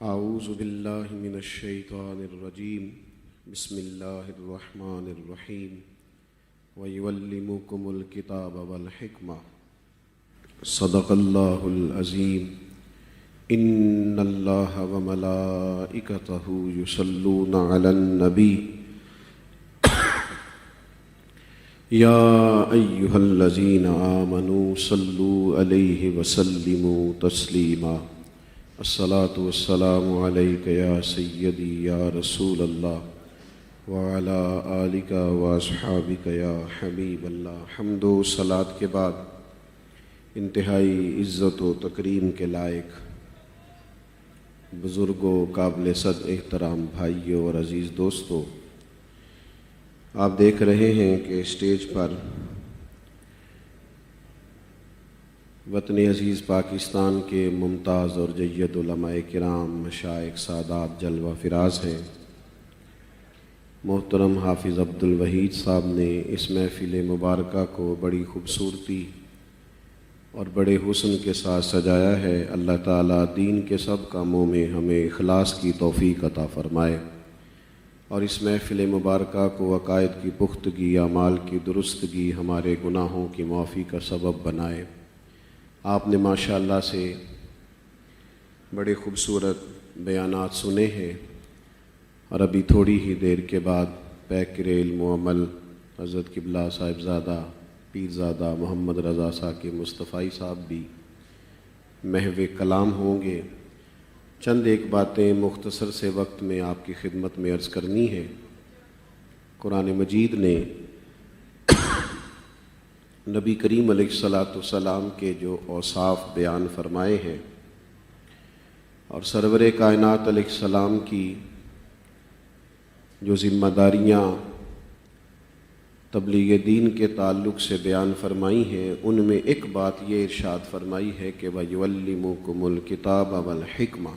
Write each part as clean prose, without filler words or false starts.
اعوذ باللہ من الشیطان الرجیم بسم اللہ الرحمن الرحیم وَيُعَلِّمُكُمُ الْكِتَابَ وَالْحِكْمَةَ صدق اللہ العظیم ان اللہ وملائکتہ یصلون علی النبی یا ایہا الذین آمنوا صلوا علیہ وسلموا تسلیما الصلاۃ والسلام علیک یا سیدی یا رسول اللہ وعلی آلک واصحابک یا حبیب اللہ۔ حمد و صلاۃ کے بعد انتہائی عزت و تکریم کے لائق بزرگوں، قابل صد احترام بھائیوں اور عزیز دوستوں، آپ دیکھ رہے ہیں کہ اسٹیج پر وطن عزیز پاکستان کے ممتاز اور جید علماء کرام، مشائخ، سادات جلوہ فراز ہیں۔ محترم حافظ عبدالوحید صاحب نے اس محفل مبارکہ کو بڑی خوبصورتی اور بڑے حسن کے ساتھ سجایا ہے۔ اللہ تعالیٰ دین کے سب کاموں میں ہمیں اخلاص کی توفیق عطا فرمائے اور اس محفل مبارکہ کو عقائد کی پختگی، اعمال کی درستگی، ہمارے گناہوں کی معافی کا سبب بنائے۔ آپ نے ماشاءاللہ سے بڑے خوبصورت بیانات سنے ہیں اور ابھی تھوڑی ہی دیر کے بعد پیکر علم و عمل حضرت قبلہ صاحبزادہ پیرزادہ محمد رضا صاحب کے مصطفی صاحب بھی محو کلام ہوں گے۔ چند ایک باتیں مختصر سے وقت میں آپ کی خدمت میں عرض کرنی ہے۔ قرآن مجید نے نبی کریم علیہ السلام کے جو اوصاف بیان فرمائے ہیں اور سرور کائنات علیہ السلام کی جو ذمہ داریاں تبلیغ دین کے تعلق سے بیان فرمائی ہیں، ان میں ایک بات یہ ارشاد فرمائی ہے کہ وَيُعَلِّمُكُمُ الْكِتَابَ وَالْحِكْمَةَ،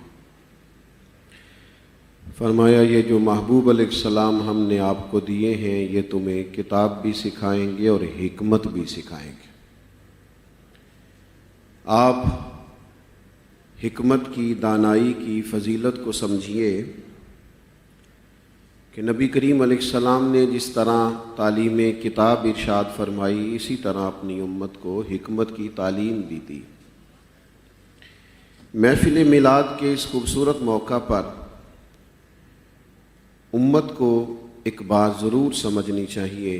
فرمایا یہ جو محبوب علیہ السلام ہم نے آپ کو دیے ہیں یہ تمہیں کتاب بھی سکھائیں گے اور حکمت بھی سکھائیں گے۔ آپ حکمت کی، دانائی کی فضیلت کو سمجھیے کہ نبی کریم علیہ السلام نے جس طرح تعلیم کتاب ارشاد فرمائی، اسی طرح اپنی امت کو حکمت کی تعلیم بھی دی۔ محفل میلاد کے اس خوبصورت موقع پر امت کو ایک بات ضرور سمجھنی چاہیے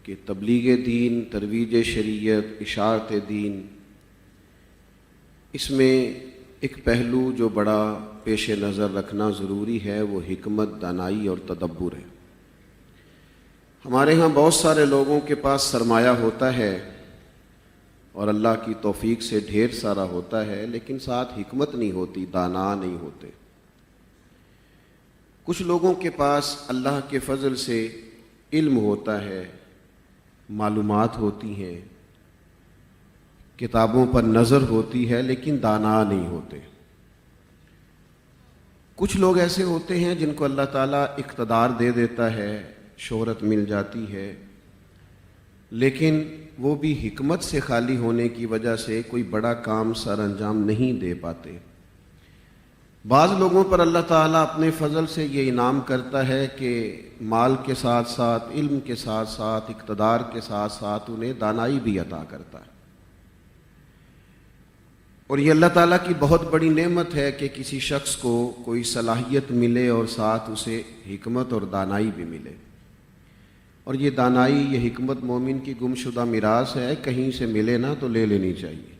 کہ تبلیغ دین، ترویج شریعت، اشاعت دین، اس میں ایک پہلو جو بڑا پیش نظر رکھنا ضروری ہے وہ حکمت، دانائی اور تدبر ہے۔ ہمارے ہاں بہت سارے لوگوں کے پاس سرمایہ ہوتا ہے اور اللہ کی توفیق سے ڈھیر سارا ہوتا ہے، لیکن ساتھ حکمت نہیں ہوتی، دانا نہیں ہوتے۔ کچھ لوگوں کے پاس اللہ کے فضل سے علم ہوتا ہے، معلومات ہوتی ہیں، کتابوں پر نظر ہوتی ہے، لیکن دانا نہیں ہوتے۔ کچھ لوگ ایسے ہوتے ہیں جن کو اللہ تعالیٰ اقتدار دے دیتا ہے، شہرت مل جاتی ہے، لیکن وہ بھی حکمت سے خالی ہونے کی وجہ سے کوئی بڑا کام سر انجام نہیں دے پاتے۔ بعض لوگوں پر اللہ تعالیٰ اپنے فضل سے یہ انعام کرتا ہے کہ مال کے ساتھ ساتھ، علم کے ساتھ ساتھ، اقتدار کے ساتھ ساتھ انہیں دانائی بھی عطا کرتا ہے، اور یہ اللہ تعالیٰ کی بہت بڑی نعمت ہے کہ کسی شخص کو کوئی صلاحیت ملے اور ساتھ اسے حکمت اور دانائی بھی ملے۔ اور یہ دانائی، یہ حکمت مومن کی گمشدہ میراث ہے، کہیں سے ملے نا تو لے لینی چاہیے،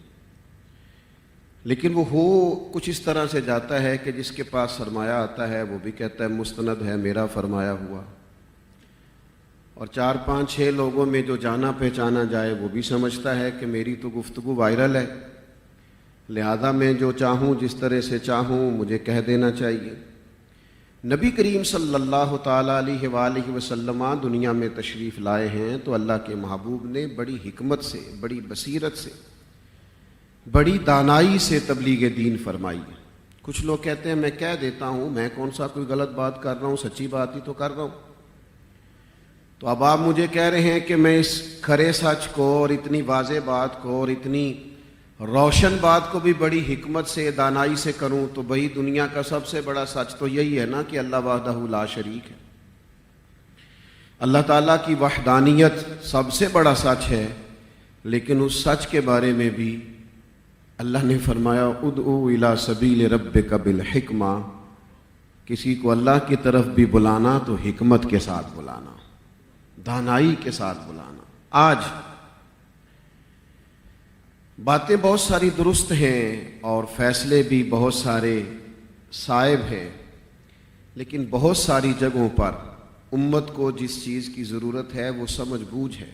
لیکن وہ ہو کچھ اس طرح سے جاتا ہے کہ جس کے پاس سرمایہ آتا ہے وہ بھی کہتا ہے مستند ہے، میرا فرمایا ہوا، اور 4 5 6 لوگوں میں جو جانا پہچانا جائے وہ بھی سمجھتا ہے کہ میری تو گفتگو وائرل ہے، لہذا میں جو چاہوں، جس طرح سے چاہوں مجھے کہہ دینا چاہیے۔ نبی کریم صلی اللہ تعالیٰ علیہ وآلہ وسلم دنیا میں تشریف لائے ہیں تو اللہ کے محبوب نے بڑی حکمت سے، بڑی بصیرت سے، بڑی دانائی سے تبلیغ دین فرمائی ہے۔ کچھ لوگ کہتے ہیں میں کہہ دیتا ہوں، میں کون سا کوئی غلط بات کر رہا ہوں، سچی بات ہی تو کر رہا ہوں۔ تو اب آپ مجھے کہہ رہے ہیں کہ میں اس کھرے سچ کو اور اتنی واضح بات کو اور اتنی روشن بات کو بھی بڑی حکمت سے دانائی سے کروں تو بھئی دنیا کا سب سے بڑا سچ تو یہی ہے نا کہ اللہ وحدہ لا شریک ہے۔ اللہ تعالیٰ کی وحدانیت سب سے بڑا سچ ہے، لیکن اس سچ کے بارے میں بھی اللہ نے فرمایا ادعو الی سبیل ربک بالحکمہ، کسی کو اللہ کی طرف بھی بلانا تو حکمت کے ساتھ بلانا، دانائی کے ساتھ بلانا۔ آج باتیں بہت ساری درست ہیں اور فیصلے بھی بہت سارے صائب ہیں، لیکن بہت ساری جگہوں پر امت کو جس چیز کی ضرورت ہے وہ سمجھ بوجھ ہے،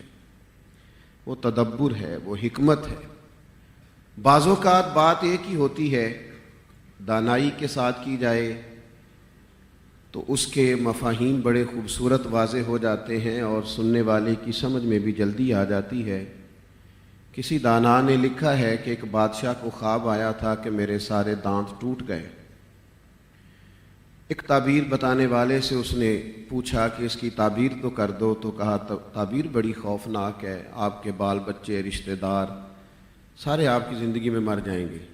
وہ تدبر ہے، وہ حکمت ہے۔ بعض اوقات بات ایک ہی ہوتی ہے، دانائی کے ساتھ کی جائے تو اس کے مفاہیم بڑے خوبصورت واضح ہو جاتے ہیں اور سننے والے کی سمجھ میں بھی جلدی آ جاتی ہے۔ کسی دانا نے لکھا ہے کہ ایک بادشاہ کو خواب آیا تھا کہ میرے سارے دانت ٹوٹ گئے۔ ایک تعبیر بتانے والے سے اس نے پوچھا کہ اس کی تعبیر تو کر دو، تو کہا تعبیر بڑی خوفناک ہے، آپ کے بال بچے رشتہ دار سارے آپ کی زندگی میں مر جائیں گے۔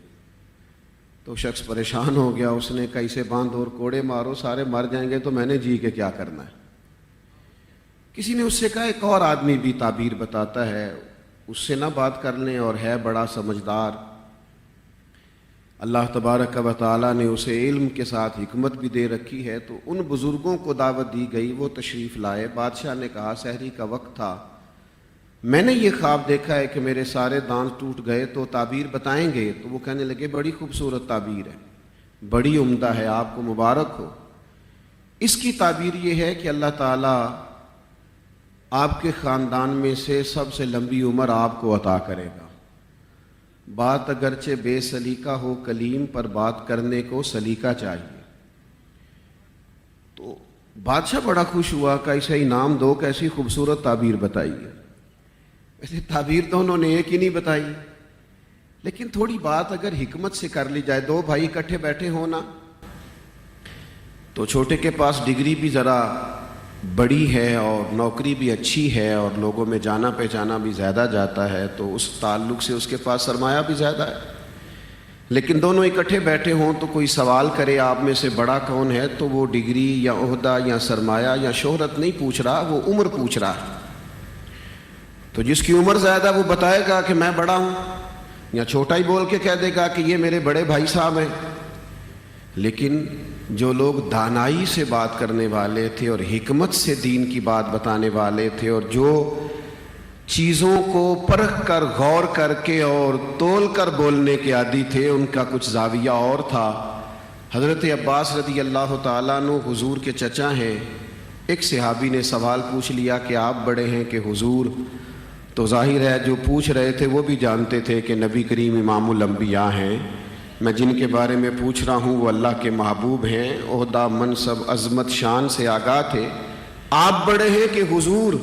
تو شخص پریشان ہو گیا، اس نے کہا اسے باندھ اور کوڑے مارو، سارے مر جائیں گے تو میں نے جی کے کیا کرنا ہے۔ کسی نے اس سے کہا ایک اور آدمی بھی تعبیر بتاتا ہے، اس سے نہ بات کر لیں، اور ہے بڑا سمجھدار، اللہ تبارک و تعالیٰ نے اسے علم کے ساتھ حکمت بھی دے رکھی ہے۔ تو ان بزرگوں کو دعوت دی گئی، وہ تشریف لائے۔ بادشاہ نے کہا سحری کا وقت تھا، میں نے یہ خواب دیکھا ہے کہ میرے سارے دانت ٹوٹ گئے، تو تعبیر بتائیں گے؟ تو وہ کہنے لگے بڑی خوبصورت تعبیر ہے، بڑی عمدہ ہے، آپ کو مبارک ہو۔ اس کی تعبیر یہ ہے کہ اللہ تعالیٰ آپ کے خاندان میں سے سب سے لمبی عمر آپ کو عطا کرے گا۔ بات اگرچہ بے سلیقہ ہو کلیم، پر بات کرنے کو سلیقہ چاہیے۔ تو بادشاہ بڑا خوش ہوا کہ اسے انعام دو، کیسی خوبصورت تعبیر بتائی ہے۔ ویسے تعبیر تو انہوں نے ایک ہی نہیں بتائی، لیکن تھوڑی بات اگر حکمت سے کر لی جائے، دو بھائی اکٹھے بیٹھے ہونا تو چھوٹے کے پاس ڈگری بھی ذرا بڑی ہے اور نوکری بھی اچھی ہے اور لوگوں میں جانا پہچانا بھی زیادہ جاتا ہے، تو اس تعلق سے اس کے پاس سرمایہ بھی زیادہ ہے۔ لیکن دونوں اکٹھے بیٹھے ہوں تو کوئی سوال کرے آپ میں سے بڑا کون ہے، تو وہ ڈگری یا عہدہ یا سرمایہ یا شہرت نہیں پوچھ رہا، وہ عمر پوچھ رہا ہے۔ تو جس کی عمر زیادہ وہ بتائے گا کہ میں بڑا ہوں، یا چھوٹا ہی بول کے کہہ دے گا کہ یہ میرے بڑے بھائی صاحب ہیں۔ لیکن جو لوگ دانائی سے بات کرنے والے تھے اور حکمت سے دین کی بات بتانے والے تھے، اور جو چیزوں کو پرکھ کر غور کر کے اور تول کر بولنے کے عادی تھے، ان کا کچھ زاویہ اور تھا۔ حضرت عباس رضی اللہ تعالیٰ عنہ حضور کے چچا ہیں۔ ایک صحابی نے سوال پوچھ لیا کہ آپ بڑے ہیں کہ حضور؟ تو ظاہر ہے جو پوچھ رہے تھے وہ بھی جانتے تھے کہ نبی کریم امام الانبیاء ہیں، میں جن کے بارے میں پوچھ رہا ہوں وہ اللہ کے محبوب ہیں، عہدہ منصب عظمت شان سے آگاہ تھے، آپ بڑے ہیں کہ حضور؟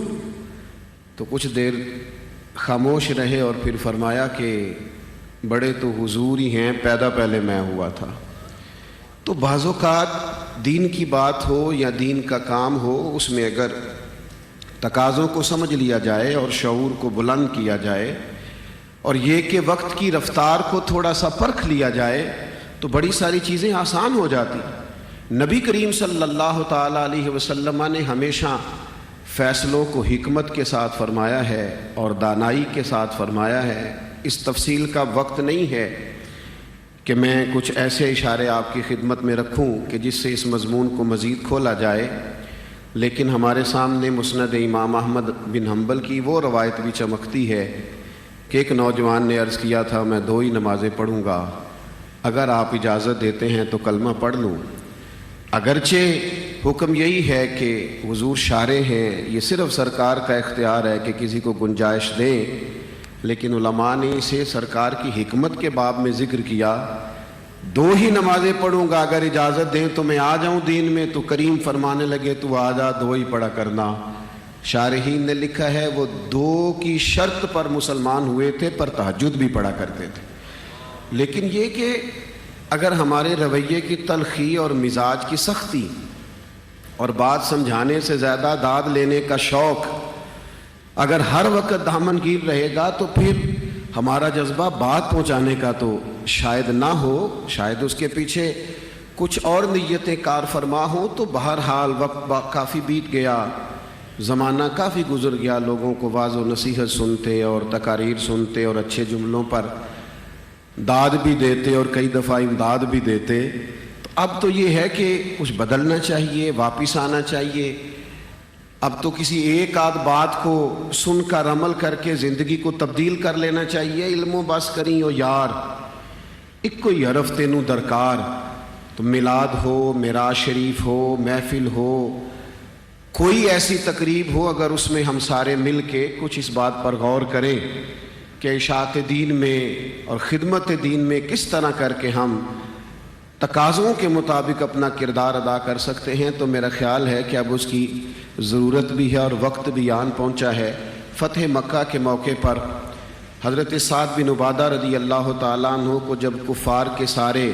تو کچھ دیر خاموش رہے اور پھر فرمایا کہ بڑے تو حضور ہی ہیں، پیدا پہلے میں ہوا تھا۔ تو بعض اوقات دین کی بات ہو یا دین کا کام ہو، اس میں اگر تقاضوں کو سمجھ لیا جائے اور شعور کو بلند کیا جائے اور یہ کہ وقت کی رفتار کو تھوڑا سا پرکھ لیا جائے تو بڑی ساری چیزیں آسان ہو جاتی۔ نبی کریم صلی اللہ تعالیٰ علیہ وسلم نے ہمیشہ فیصلوں کو حکمت کے ساتھ فرمایا ہے اور دانائی کے ساتھ فرمایا ہے۔ اس تفصیل کا وقت نہیں ہے کہ میں کچھ ایسے اشارے آپ کی خدمت میں رکھوں کہ جس سے اس مضمون کو مزید کھولا جائے، لیکن ہمارے سامنے مسند امام احمد بن حنبل کی وہ روایت بھی چمکتی ہے کہ ایک نوجوان نے عرض کیا تھا میں 2 ہی نمازیں پڑھوں گا، اگر آپ اجازت دیتے ہیں تو کلمہ پڑھ لوں۔ اگرچہ حکم یہی ہے کہ حضور شارع ہیں، یہ صرف سرکار کا اختیار ہے کہ کسی کو گنجائش دیں، لیکن علماء نے اسے سرکار کی حکمت کے باب میں ذکر کیا۔ 2 ہی نمازیں پڑھوں گا، اگر اجازت دیں تو میں آ جاؤں دین میں، تو کریم فرمانے لگے تو آ جا، 2 ہی پڑھا کرنا۔ شارحین نے لکھا ہے وہ 2 کی شرط پر مسلمان ہوئے تھے، پر تہجد بھی پڑھا کرتے تھے۔ لیکن یہ کہ اگر ہمارے رویے کی تلخی اور مزاج کی سختی اور بات سمجھانے سے زیادہ داد لینے کا شوق اگر ہر وقت دامن گیر رہے گا تو پھر ہمارا جذبہ بات پہنچانے کا تو شاید نہ ہو، شاید اس کے پیچھے کچھ اور نیتیں کار فرما ہوں، تو بہرحال وقت کافی بیت گیا، زمانہ کافی گزر گیا، لوگوں کو واعظ و نصیحت سنتے اور تقاریر سنتے اور اچھے جملوں پر داد بھی دیتے اور کئی دفعہ امداد بھی دیتے۔ تو اب تو یہ ہے کہ کچھ بدلنا چاہیے، واپس آنا چاہیے۔ اب تو کسی ایک آدھ بات کو سن کر عمل کر کے زندگی کو تبدیل کر لینا چاہیے۔ علم و بس کریں او یار، ایک کوئی حرف تینوں درکار۔ تو میلاد ہو، معراج شریف ہو، محفل ہو، کوئی ایسی تقریب ہو، اگر اس میں ہم سارے مل کے کچھ اس بات پر غور کریں کہ اشاعت دین میں اور خدمت دین میں کس طرح کر کے ہم تقاضوں کے مطابق اپنا کردار ادا کر سکتے ہیں، تو میرا خیال ہے کہ اب اس کی ضرورت بھی ہے اور وقت بھی آن پہنچا ہے۔ فتح مکہ کے موقع پر حضرت سعد بن عبادہ رضی اللہ تعالیٰ عنہ کو جب کفار کے سارے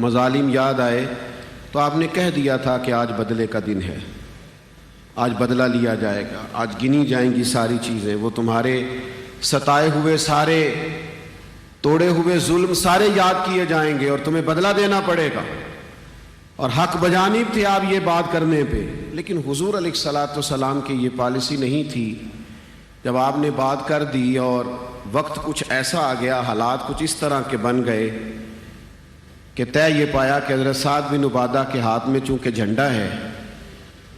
مظالم یاد آئے تو آپ نے کہہ دیا تھا کہ آج بدلے کا دن ہے، آج بدلہ لیا جائے گا، آج گنی جائیں گی ساری چیزیں، وہ تمہارے ستائے ہوئے سارے توڑے ہوئے ظلم سارے یاد کیے جائیں گے اور تمہیں بدلہ دینا پڑے گا، اور حق بجانب تھے آپ یہ بات کرنے پہ۔ لیکن حضور علیہ الصلوۃ والسلام کی یہ پالیسی نہیں تھی۔ جب آپ نے بات کر دی اور وقت کچھ ایسا آ گیا، حالات کچھ اس طرح کے بن گئے کہ طے یہ پایا کہ حضرت سعد بن عبادہ کے ہاتھ میں چونکہ جھنڈا ہے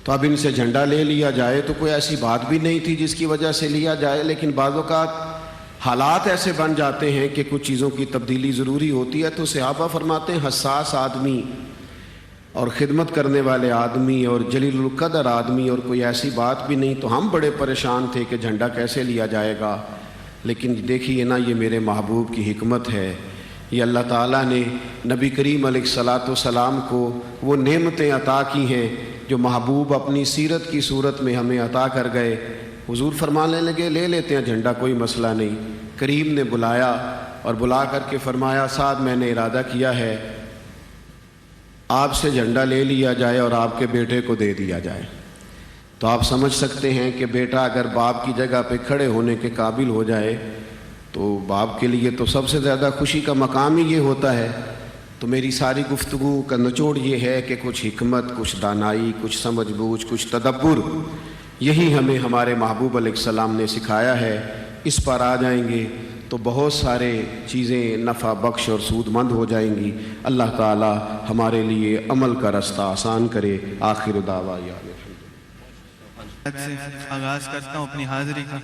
تو اب ان سے جھنڈا لے لیا جائے، تو کوئی ایسی بات بھی نہیں تھی جس کی وجہ سے لیا جائے، لیکن بعض اوقات حالات ایسے بن جاتے ہیں کہ کچھ چیزوں کی تبدیلی ضروری ہوتی ہے۔ تو صحابہ فرماتے ہیں حساس آدمی اور خدمت کرنے والے آدمی اور جلیل القدر آدمی، اور کوئی ایسی بات بھی نہیں، تو ہم بڑے پریشان تھے کہ جھنڈا کیسے لیا جائے گا۔ لیکن دیکھیے نا، یہ میرے محبوب کی حکمت ہے، یہ اللہ تعالیٰ نے نبی کریم علیہ الصلوۃ والسلام کو وہ نعمتیں عطا کی ہیں جو محبوب اپنی سیرت کی صورت میں ہمیں عطا کر گئے۔ حضور فرمانے لگے لے لیتے ہیں جھنڈا، کوئی مسئلہ نہیں۔ کریم نے بلایا اور بلا کر کے فرمایا سعد میں نے ارادہ کیا ہے آپ سے جھنڈا لے لیا جائے اور آپ کے بیٹے کو دے دیا جائے۔ تو آپ سمجھ سکتے ہیں کہ بیٹا اگر باپ کی جگہ پہ کھڑے ہونے کے قابل ہو جائے تو باپ کے لیے تو سب سے زیادہ خوشی کا مقام ہی یہ ہوتا ہے۔ تو میری ساری گفتگو کا نچوڑ یہ ہے کہ کچھ حکمت، کچھ دانائی، کچھ سمجھ بوجھ، کچھ تدبر، یہی ہمیں ہمارے محبوب علیہ السلام نے سکھایا ہے۔ اس پر آ جائیں گے تو بہت سارے چیزیں نفع بخش اور سود مند ہو جائیں گی۔ اللہ تعالی ہمارے لیے عمل کا رستہ آسان کرے۔ آخر دعوانا سے آغاز کرتا ہوں اپنی حاضری کا۔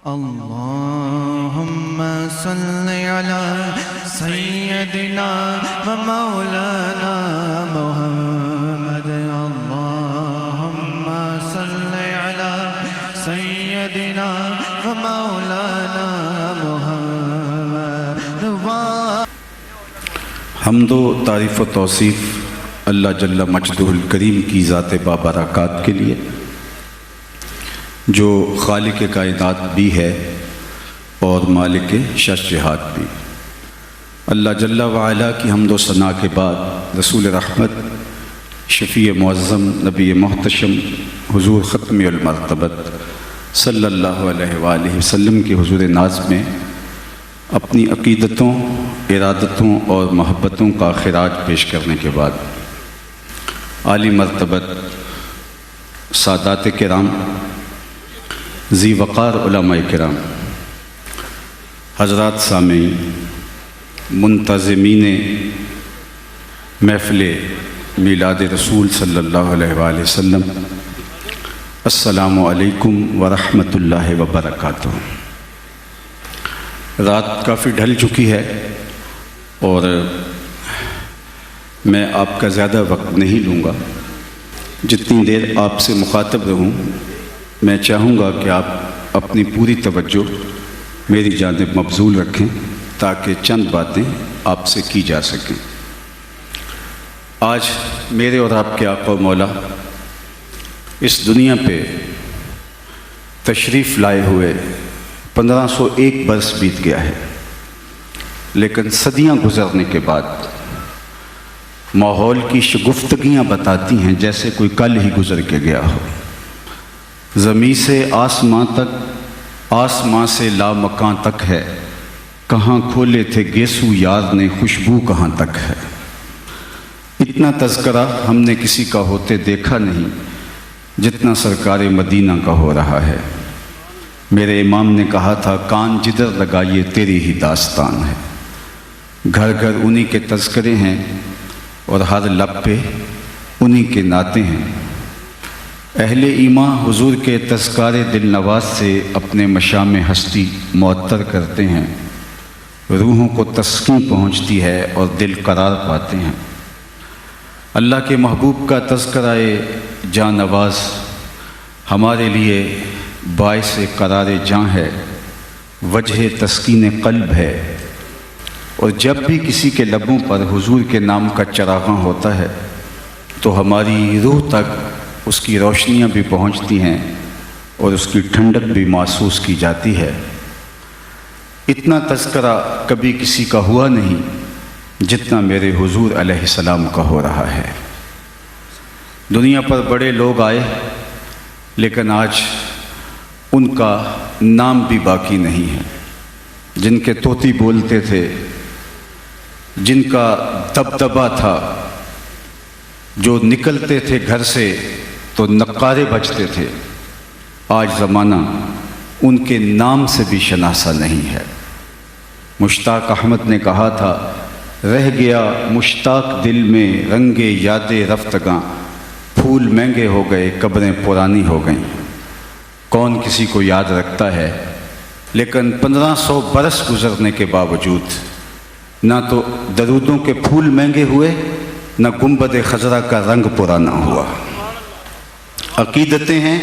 اللہم صلی علی سیدنا و مولانا محمد، اللہم صلی علی سیدنا و مولانا محمد۔ حمد و تعریف و توصیف اللہ جل مجدہ الکریم کی ذات بابرکات کے لیے، جو خالق کائنات بھی ہے اور مالک شش جہات بھی۔ اللہ جل وعلا کی حمد و ثنا کے بعد رسول رحمت، شفیع معظم، نبی محتشم، حضور ختم المرتبت صلی اللہ علیہ وآلہ وسلم کے حضور ناز میں اپنی عقیدتوں، ارادتوں اور محبتوں کا خراج پیش کرنے کے بعد عالی مرتبت سادات کرام، ذی وقار علماء کرام، حضرات سامعین، منتظمین محفل میلاد رسول صلی اللہ علیہ وآلہ وسلم، السلام علیکم ورحمۃ اللہ وبرکاتہ۔ رات کافی ڈھل چکی ہے اور میں آپ کا زیادہ وقت نہیں لوں گا۔ جتنی دیر آپ سے مخاطب رہوں میں چاہوں گا کہ آپ اپنی پوری توجہ میری جانب مبذول رکھیں تاکہ چند باتیں آپ سے کی جا سکیں۔ آج میرے اور آپ کے آقا و مولا اس دنیا پہ تشریف لائے ہوئے 1501 برس بیت گیا ہے، لیکن صدیاں گزرنے کے بعد ماحول کی شگفتگیاں بتاتی ہیں جیسے کوئی کل ہی گزر کے گیا ہو۔ زمین سے آسمان تک آسماں سے لامکاں تک ہے، کہاں کھولے تھے گیسو یار نے، خوشبو کہاں تک ہے۔ اتنا تذکرہ ہم نے کسی کا ہوتے دیکھا نہیں جتنا سرکار مدینہ کا ہو رہا ہے۔ میرے امام نے کہا تھا، کان جدھر لگائیے تیری ہی داستان ہے۔ گھر گھر انہی کے تذکرے ہیں اور ہر لب پہ انہی کے نعتیں ہیں۔ اہل ایمان حضور کے تذکار دل نواز سے اپنے مشام ہستی معطر کرتے ہیں، روحوں کو تسکین پہنچتی ہے اور دل قرار پاتے ہیں۔ اللہ کے محبوب کا تذکرہ جاں نواز ہمارے لیے باعث قرار جاں ہے، وجہ تسکین قلب ہے، اور جب بھی کسی کے لبوں پر حضور کے نام کا چراغاں ہوتا ہے تو ہماری روح تک اس کی روشنیاں بھی پہنچتی ہیں اور اس کی ٹھنڈک بھی محسوس کی جاتی ہے۔ اتنا تذکرہ کبھی کسی کا ہوا نہیں جتنا میرے حضور علیہ السلام کا ہو رہا ہے۔ دنیا پر بڑے لوگ آئے لیکن آج ان کا نام بھی باقی نہیں ہے۔ جن کے طوطی بولتے تھے، جن کا دبدبا تھا، جو نکلتے تھے گھر سے تو نقارے بجتے تھے، آج زمانہ ان کے نام سے بھی شناسا نہیں ہے۔ مشتاق احمد نے کہا تھا، رہ گیا مشتاق دل میں رنگ یاد رفتگاں، پھول مہنگے ہو گئے قبریں پرانی ہو گئیں۔ کون کسی کو یاد رکھتا ہے؟ لیکن 1500 برس گزرنے کے باوجود نہ تو درودوں کے پھول مہنگے ہوئے، نہ گنبد خضرا کا رنگ پرانا ہوا۔ عقیدتیں ہیں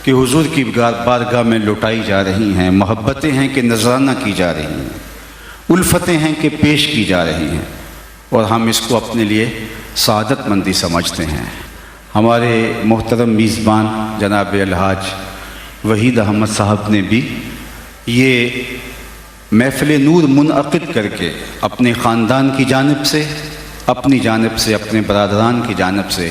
کہ حضور کی بارگاہ میں لٹائی جا رہی ہیں، محبتیں ہیں کہ نذرانہ کی جا رہی ہیں، الفتیں ہیں کہ پیش کی جا رہی ہیں، اور ہم اس کو اپنے لیے سعادت مندی سمجھتے ہیں۔ ہمارے محترم میزبان جناب الحاج وحید احمد صاحب نے بھی یہ محفل نور منعقد کر کے اپنے خاندان کی جانب سے، اپنی جانب سے، اپنے برادران کی جانب سے،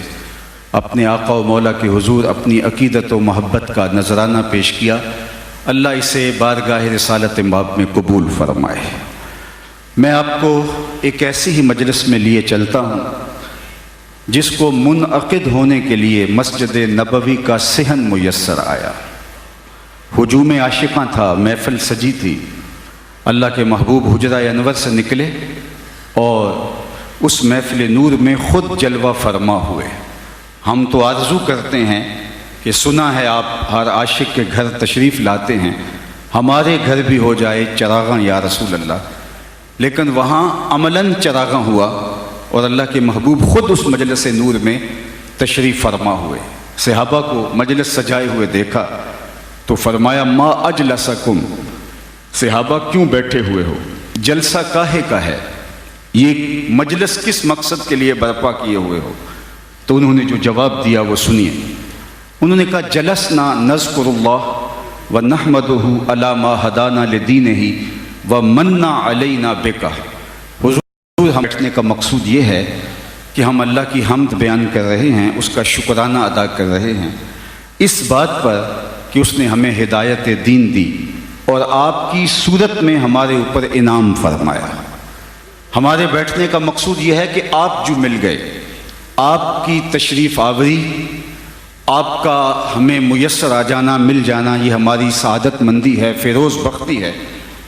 اپنے آقا و مولا کے حضور اپنی عقیدت و محبت کا نذرانہ پیش کیا۔ اللہ اسے بارگاہ رسالت مآب میں قبول فرمائے۔ میں آپ کو ایک ایسی ہی مجلس میں لیے چلتا ہوں جس کو منعقد ہونے کے لیے مسجد نبوی کا صحن میسر آیا۔ ہجوم عاشقاں تھا، محفل سجی تھی، اللہ کے محبوب حجرہ انور سے نکلے اور اس محفل نور میں خود جلوہ فرما ہوئے۔ ہم تو آرزو کرتے ہیں کہ سنا ہے آپ ہر عاشق کے گھر تشریف لاتے ہیں، ہمارے گھر بھی ہو جائے چراغاں یا رسول اللہ، لیکن وہاں عملاً چراغاں ہوا اور اللہ کے محبوب خود اس مجلس نور میں تشریف فرما ہوئے۔ صحابہ کو مجلس سجائے ہوئے دیکھا تو فرمایا، ما اجلسکم، صحابہ کیوں بیٹھے ہوئے ہو؟ جلسہ کاہے کا ہے؟ یہ مجلس کس مقصد کے لیے برپا کیے ہوئے ہو؟ تو انہوں نے جو جواب دیا وہ سنیے۔ انہوں نے کہا، جلسنا نذکر اللہ ونحمدہ علی ما ہدانا لدینہ ومنّ علینا بک۔ حضور، ہم بیٹھنے کا مقصود یہ ہے کہ ہم اللہ کی حمد بیان کر رہے ہیں، اس کا شکرانہ ادا کر رہے ہیں اس بات پر کہ اس نے ہمیں ہدایت دین دی اور آپ کی صورت میں ہمارے اوپر انعام فرمایا۔ ہمارے بیٹھنے کا مقصود یہ ہے کہ آپ جو مل گئے، آپ کی تشریف آوری، آپ کا ہمیں میسر آ جانا، مل جانا، یہ ہماری سعادت مندی ہے، فیروز بختی ہے۔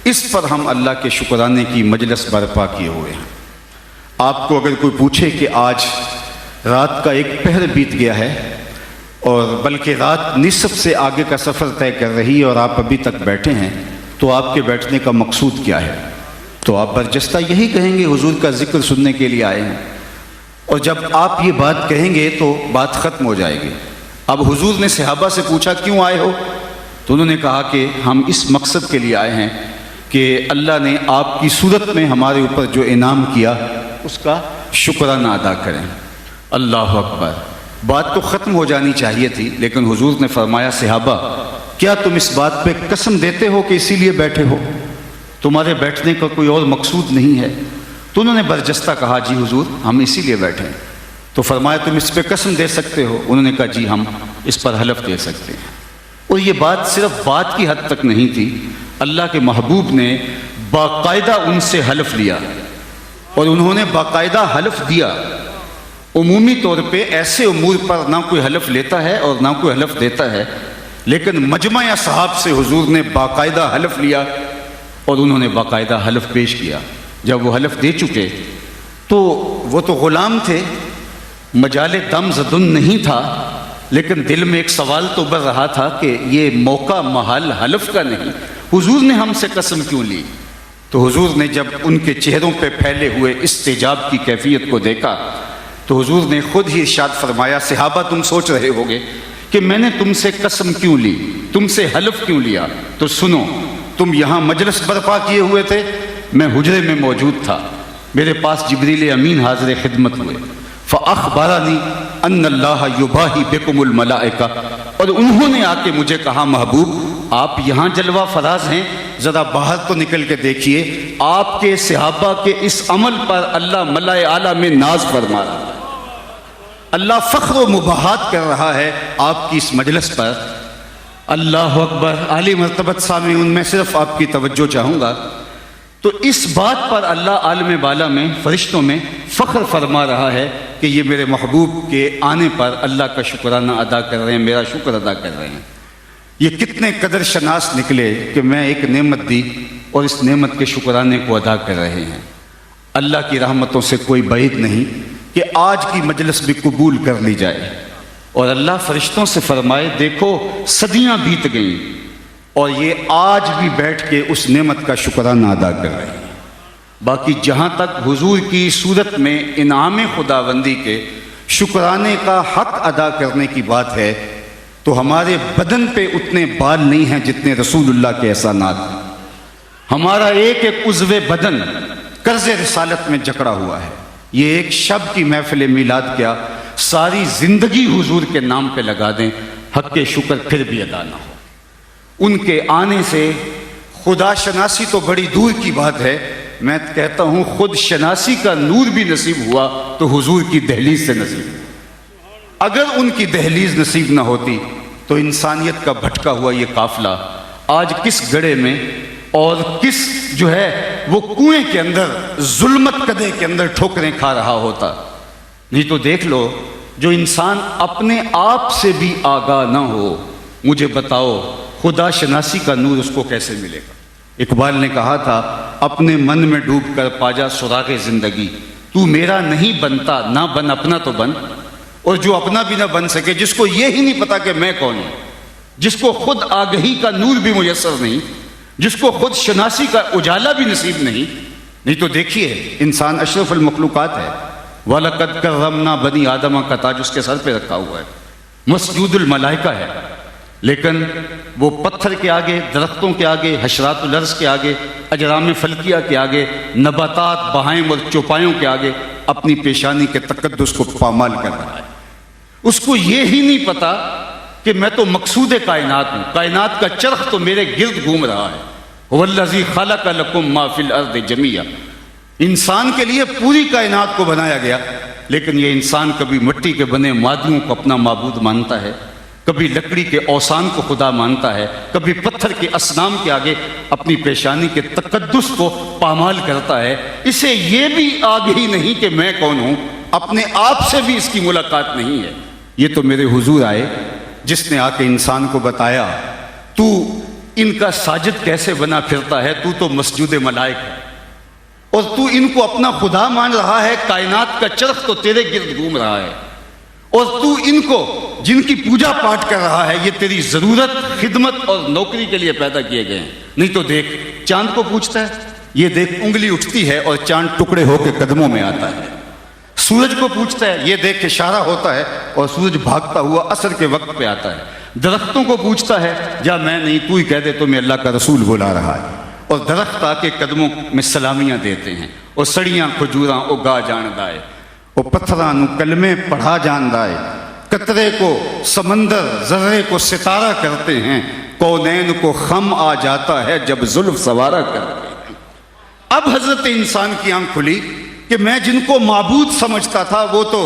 اس پر ہم اللہ کے شکرانے کی مجلس برپا کیے ہوئے ہیں۔ آپ کو اگر کوئی پوچھے کہ آج رات کا ایک پہر بیت گیا ہے اور بلکہ رات نصف سے آگے کا سفر طے کر رہی ہے اور آپ ابھی تک بیٹھے ہیں، تو آپ کے بیٹھنے کا مقصود کیا ہے؟ تو آپ برجستہ یہی کہیں گے، حضور کا ذکر سننے کے لیے آئے ہیں۔ اور جب آپ یہ بات کہیں گے تو بات ختم ہو جائے گی۔ اب حضور نے صحابہ سے پوچھا، کیوں آئے ہو؟ تو انہوں نے کہا کہ ہم اس مقصد کے لیے آئے ہیں کہ اللہ نے آپ کی صورت میں ہمارے اوپر جو انعام کیا اس کا شکرانہ ادا کریں۔ اللہ اکبر! بات تو ختم ہو جانی چاہیے تھی، لیکن حضور نے فرمایا، صحابہ کیا تم اس بات پہ قسم دیتے ہو کہ اسی لیے بیٹھے ہو؟ تمہارے بیٹھنے کا کوئی اور مقصود نہیں ہے؟ تو انہوں نے برجستہ کہا، جی حضور، ہم اسی لیے بیٹھے ہیں۔ تو فرمایا، تم اس پہ قسم دے سکتے ہو؟ انہوں نے کہا، جی ہم اس پر حلف دے سکتے ہیں۔ اور یہ بات صرف بات کی حد تک نہیں تھی، اللہ کے محبوب نے باقاعدہ ان سے حلف لیا، اور انہوں نے باقاعدہ حلف دیا۔ عمومی طور پہ ایسے امور پر نہ کوئی حلف لیتا ہے اور نہ کوئی حلف دیتا ہے، لیکن مجمع اصحاب سے حضور نے باقاعدہ حلف لیا اور انہوں نے باقاعدہ حلف پیش کیا۔ جب وہ حلف دے چکے تو وہ تو غلام تھے، مجال دم زدن نہیں تھا، لیکن دل میں ایک سوال تو بڑھ رہا تھا کہ یہ موقع محل حلف کا نہیں، حضور نے ہم سے قسم کیوں لی؟ تو حضور نے جب ان کے چہروں پہ پھیلے ہوئے استجاب کی کیفیت کو دیکھا تو حضور نے خود ہی ارشاد فرمایا، صحابہ تم سوچ رہے ہوگے کہ میں نے تم سے قسم کیوں لی، تم سے حلف کیوں لیا؟ تو سنو، تم یہاں مجلس برپا کیے ہوئے تھے، میں حجرے میں موجود تھا، میرے پاس جبریل امین حاضر خدمت ہوئے، فَأَخْبَرَنِي أَنَّ اللَّهَ يُبَاهِي بِكُمُ الْمَلَائِكَةَ، اور انہوں نے آ کے مجھے کہا، محبوب آپ یہاں جلوہ فراز ہیں، ذرا باہر تو نکل کے دیکھیے، آپ کے صحابہ کے اس عمل پر اللہ ملائے اعلیٰ میں ناز فرما رہا ہے، اللہ فخر و مباحات کر رہا ہے آپ کی اس مجلس پر۔ اللہ اکبر، عالی مرتبت سامعین، میں صرف آپ کی توجہ چاہوں گا۔ تو اس بات پر اللہ عالم بالا میں فرشتوں میں فخر فرما رہا ہے کہ یہ میرے محبوب کے آنے پر اللہ کا شکرانہ ادا کر رہے ہیں، میرا شکر ادا کر رہے ہیں۔ یہ کتنے قدر شناس نکلے کہ میں ایک نعمت دی اور اس نعمت کے شکرانے کو ادا کر رہے ہیں۔ اللہ کی رحمتوں سے کوئی بعید نہیں کہ آج کی مجلس بھی قبول کر لی جائے، اور اللہ فرشتوں سے فرمائے، دیکھو صدیاں بیت گئیں اور یہ آج بھی بیٹھ کے اس نعمت کا شکرانہ ادا کر رہے ہیں۔ باقی جہاں تک حضور کی صورت میں انعام خداوندی کے شکرانے کا حق ادا کرنے کی بات ہے تو ہمارے بدن پہ اتنے بال نہیں ہیں جتنے رسول اللہ کے احسانات ہیں۔ ہمارا ایک ایک عضو بدن قرض رسالت میں جکڑا ہوا ہے۔ یہ ایک شب کی محفل میلاد کیا، ساری زندگی حضور کے نام پہ لگا دیں، حق شکر پھر بھی ادا نہ ہو۔ ان کے آنے سے خدا شناسی تو بڑی دور کی بات ہے، میں کہتا ہوں خود شناسی کا نور بھی نصیب ہوا تو حضور کی دہلیز سے نصیب ہوا۔ اگر ان کی دہلیز نصیب نہ ہوتی تو انسانیت کا بھٹکا ہوا یہ قافلہ آج کس گڑھے میں اور کس جو ہے وہ کنویں کے اندر ظلمت کدے کے اندر ٹھوکریں کھا رہا ہوتا۔ نہیں تو دیکھ لو، جو انسان اپنے آپ سے بھی آگاہ نہ ہو، مجھے بتاؤ خدا شناسی کا نور اس کو کیسے ملے گا؟ اقبال نے کہا تھا، اپنے من میں ڈوب کر پاجا سراغ زندگی، تو میرا نہیں بنتا نہ بن اپنا تو بن۔ اور جو اپنا بھی نہ بن سکے، جس کو یہ ہی نہیں پتا کہ میں کون ہوں، جس کو خود آگہی کا نور بھی میسر نہیں، جس کو خود شناسی کا اجالا بھی نصیب نہیں تو دیکھیے انسان اشرف المخلوقات ہے، وَلَقَدْ كَرَّمْنَا بَنِي آدَمَ کا تاج اس کے سر پہ رکھا ہوا ہے، مسجود الملائکہ ہے، لیکن وہ پتھر کے آگے، درختوں کے آگے، حشرات الارض کے آگے، اجرام فلکیہ کے آگے، نباتات، بہائم اور چوپایوں کے آگے اپنی پیشانی کے تقدس کو پامال کر رہا ہے۔ اس کو یہ ہی نہیں پتا کہ میں تو مقصود کائنات ہوں، کائنات کا چرخ تو میرے گرد گھوم رہا ہے۔ وَالَّذِي خَلَقَ لَكُم مَّا فِي الْأَرْضِ جَمِيعًا، انسان کے لیے پوری کائنات کو بنایا گیا، لیکن یہ انسان کبھی مٹی کے بنے مادیوں کو اپنا معبود مانتا ہے، کبھی لکڑی کے اوثان کو خدا مانتا ہے، کبھی پتھر کے اصنام کے آگے اپنی پیشانی کے تقدس کو پامال کرتا ہے۔ اسے یہ بھی آگہی نہیں کہ میں کون ہوں، اپنے آپ سے بھی اس کی ملاقات نہیں ہے۔ یہ تو میرے حضور آئے جس نے آ کے انسان کو بتایا، تو ان کا ساجد کیسے بنا پھرتا ہے، تو مسجود ملائک ہے، اور تو ان کو اپنا خدا مان رہا ہے، کائنات کا چرخ تو تیرے گرد گھوم رہا ہے، اور تو ان کو جن کی پوجا پاٹ کر رہا ہے، یہ تیری ضرورت، خدمت اور نوکری کے لیے پیدا کیے گئے ہیں۔ نہیں تو دیکھ چاند کو پوچھتا ہے، یہ دیکھ انگلی اٹھتی ہے اور چاند ٹکڑے ہو کے قدموں میں آتا ہے۔ سورج کو پوچھتا ہے، یہ دیکھ اشارہ ہوتا ہے اور سورج بھاگتا ہوا عصر کے وقت پہ آتا ہے۔ درختوں کو پوچھتا ہے، جا میں نہیں، تو ہی کہہ دے تو میں اللہ کا رسول بلا رہا ہے، اور درخت آ کے قدموں میں سلامیاں دیتے ہیں، اور سڑیاں کھجوراں اگا جان دائے، اور پتھراں نو کلمے پڑھا جان دائے، قطرے کو سمندر، ذرے کو ستارہ کرتے ہیں، کونین کو خم آ جاتا ہے جب زلف سوارا کرتے ہیں۔ اب حضرت انسان کی آنکھ کھلی کہ میں جن کو معبود سمجھتا تھا وہ تو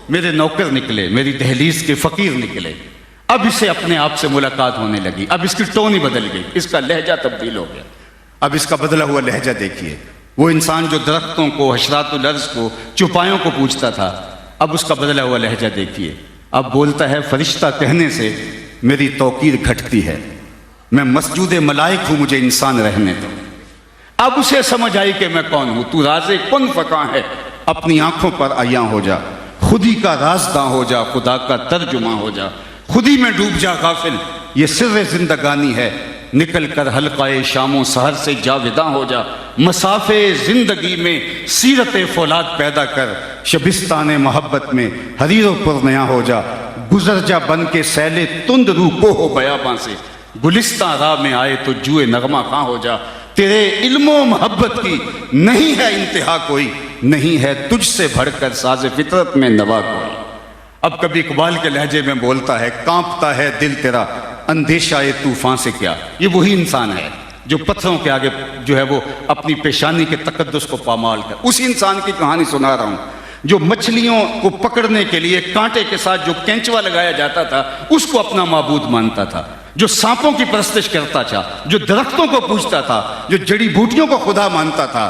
میرے نوکر نکلے، میری دہلیز کے فقیر نکلے۔ اب اسے اپنے آپ سے ملاقات ہونے لگی، اب اس کی ٹون ہی بدل گئی، اس کا لہجہ تبدیل ہو گیا۔ اب اس کا بدلا ہوا لہجہ دیکھیے، وہ انسان جو درختوں کو، حشرات الارض کو، چوپایوں کو پوجتا تھا، اب اس کا بدلا ہوا لہجہ دیکھیے، اب بولتا ہے فرشتہ کہنے سے میری توقیر گھٹتی ہے، میں مسجود ملائک ہوں، مجھے انسان رہنے دو۔ اب اسے سمجھ آئی کہ میں کون ہوں، تو راز کن فکاں ہے، اپنی آنکھوں پر عیاں ہو جا، خودی کا رازداں ہو جا، خدا کا ترجمہ ہو جا، خودی میں ڈوب جا غافل، یہ سر زندگانی ہے، نکل کر حلقہ شام و سحر سے جاوداں ہو جا، مسافے زندگی میں سیرت فولاد پیدا کر، شبستان محبت میں حریر و پرنیاں ہو جا، گزر جا بن کے سیلے تند روح کو ہو بیاباں سے، گلستان راہ میں آئے تو جوئے نغمہ خاں ہو جا، تیرے علم و محبت کی نہیں ہے انتہا کوئی، نہیں ہے تجھ سے بڑھ کر ساز فطرت میں نوا کوئی۔ اب کبھی اقبال کے لہجے میں بولتا ہے، کانپتا ہے دل تیرا اندیشہ طوفان سے کیا۔ یہ وہی انسان ہے جو پتھروں کے آگے جو ہے وہ اپنی پیشانی کے تقدس کو پامال کر، اسی انسان کی کہانی سنا رہا ہوں جو مچھلیوں کو پکڑنے کے لیے کانٹے کے ساتھ جو کینچوا لگایا جاتا تھا اس کو اپنا معبود مانتا تھا، جو سانپوں کی پرستش کرتا تھا، جو درختوں کو پوجتا تھا، جو جڑی بوٹیوں کو خدا مانتا تھا۔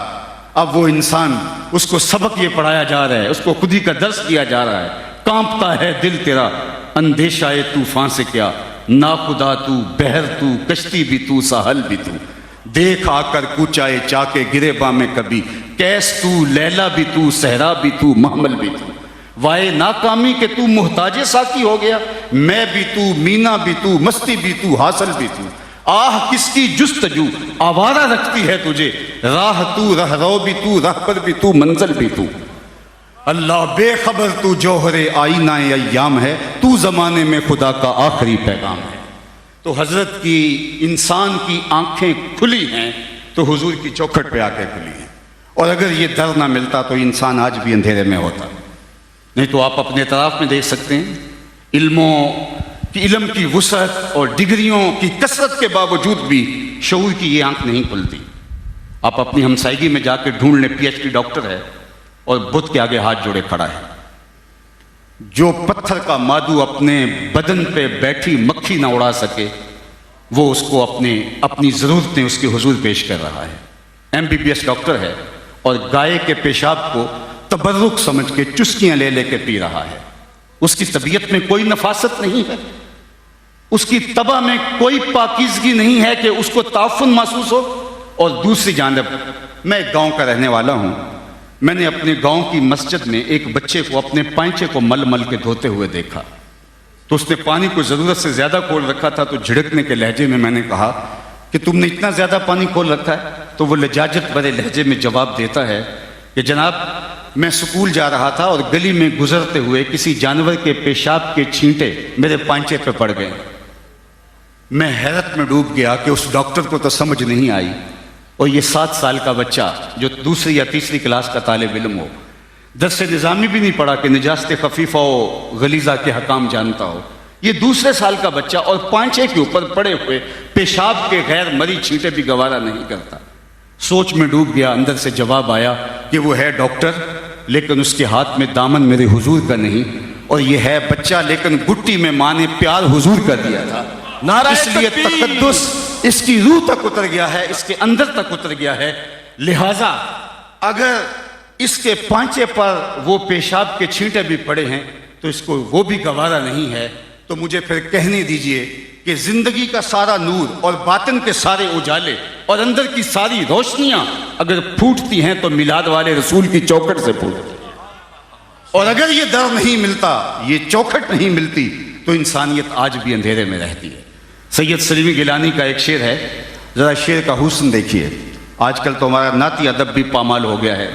اب وہ انسان، اس کو سبق یہ پڑھایا جا رہا ہے، اس کو خودی کا درس دیا جا رہا ہے، کانپتا ہے دل تیرا اندیشہ طوفان سے کیا، ناخدا تو، بحر تو، کشتی بھی تو، ساحل بھی تو، دیکھ آ کر کوچائے چا کے گریباں میں کبھی، کیس تو، لیلا بھی تو، صحرا بھی تو، محمل بھی تو، وائے ناکامی کہ تو محتاج ساقی ہو گیا، میں بھی تو، مینا بھی تو، مستی بھی تو، حاصل بھی تو، آہ کس کی جستجو آوارہ رکھتی ہے تجھے، راہ تو، رہرو بھی تو، راہ پر بھی تو، منزل بھی تو، اللہ بے خبر تو جوہر آئینہ ایام ہے، تو زمانے میں خدا کا آخری پیغام ہے۔ تو حضرت کی انسان کی آنکھیں کھلی ہیں تو حضور کی چوکھٹ پہ آ کے کھلی ہیں، اور اگر یہ در نہ ملتا تو انسان آج بھی اندھیرے میں ہوتا۔ نہیں تو آپ اپنے اطراف میں دیکھ سکتے ہیں، علم کی وسعت اور ڈگریوں کی کثرت کے باوجود بھی شعور کی یہ آنکھ نہیں کھلتی۔ آپ اپنی ہمسائیگی میں جا کے ڈھونڈ لیں، پی ایچ ڈی ڈاکٹر ہے اور بت کے آگے ہاتھ جوڑے کھڑا ہے، جو پتھر کا مادو اپنے بدن پہ بیٹھی مکھی نہ اڑا سکے وہ اس کو اپنی ضرورتیں اس کے حضور پیش کر رہا ہے۔ M B B S doctor ہے اور گائے کے پیشاب کو تبرک سمجھ کے چسکیاں لے لے کے پی رہا ہے۔ اس کی طبیعت میں کوئی نفاست نہیں ہے، اس کی طبع میں کوئی پاکیزگی نہیں ہے کہ اس کو تعفن محسوس ہو۔ اور دوسری جانب میں ایک گاؤں کا رہنے والا ہوں، میں نے اپنے گاؤں کی مسجد میں ایک بچے کو اپنے پائنچے کو مل مل کے دھوتے ہوئے دیکھا، تو اس نے پانی کو ضرورت سے زیادہ کھول رکھا تھا، تو جھڑکنے کے لہجے میں نے کہا کہ تم نے اتنا زیادہ پانی کھول رکھا ہے؟ تو وہ لجاجت بھرے لہجے میں جواب دیتا ہے کہ جناب میں سکول جا رہا تھا اور گلی میں گزرتے ہوئے کسی جانور کے پیشاب کے چھینٹے میرے پائنچے پہ پڑ گئے۔ میں حیرت میں ڈوب گیا کہ اس ڈاکٹر کو تو سمجھ نہیں آئی، اور یہ 7 سال کا بچہ جو دوسری یا تیسری کلاس کا طالب علم ہو، درس نظامی بھی نہیں پڑھا کہ نجاست خفیفہ و غلیظہ کے حکام جانتا ہو، یہ دوسرے سال کا بچہ اور پانچے کے اوپر پڑے ہوئے پیشاب کے غیر مری چھینٹے بھی گوارا نہیں کرتا۔ سوچ میں ڈوب گیا، اندر سے جواب آیا کہ وہ ہے ڈاکٹر لیکن اس کے ہاتھ میں دامن میرے حضور کا نہیں، اور یہ ہے بچہ لیکن گٹی میں ماں نے پیار حضور کا دیا تھا، اس لیے تقدس اس کی روح تک اتر گیا ہے، اس کے اندر تک اتر گیا ہے۔ لہٰذا اگر اس کے پانچے پر وہ پیشاب کے چھینٹے بھی پڑے ہیں تو اس کو وہ بھی گوارا نہیں ہے، تو مجھے پھر کہنے دیجئے کہ زندگی کا سارا نور اور باطن کے سارے اجالے اور اندر کی ساری روشنیاں اگر پھوٹتی ہیں تو میلاد والے رسول کی چوکھٹ سے پھوٹتی ہیں، اور اگر یہ در نہیں ملتا، یہ چوکھٹ نہیں ملتی، تو انسانیت آج بھی اندھیرے میں رہتی ہے۔ سید سلیمی گیلانی کا ایک شعر ہے، ذرا شعر کا حسن دیکھیے۔ آج کل تو ہمارا نعتی ادب بھی پامال ہو گیا ہے،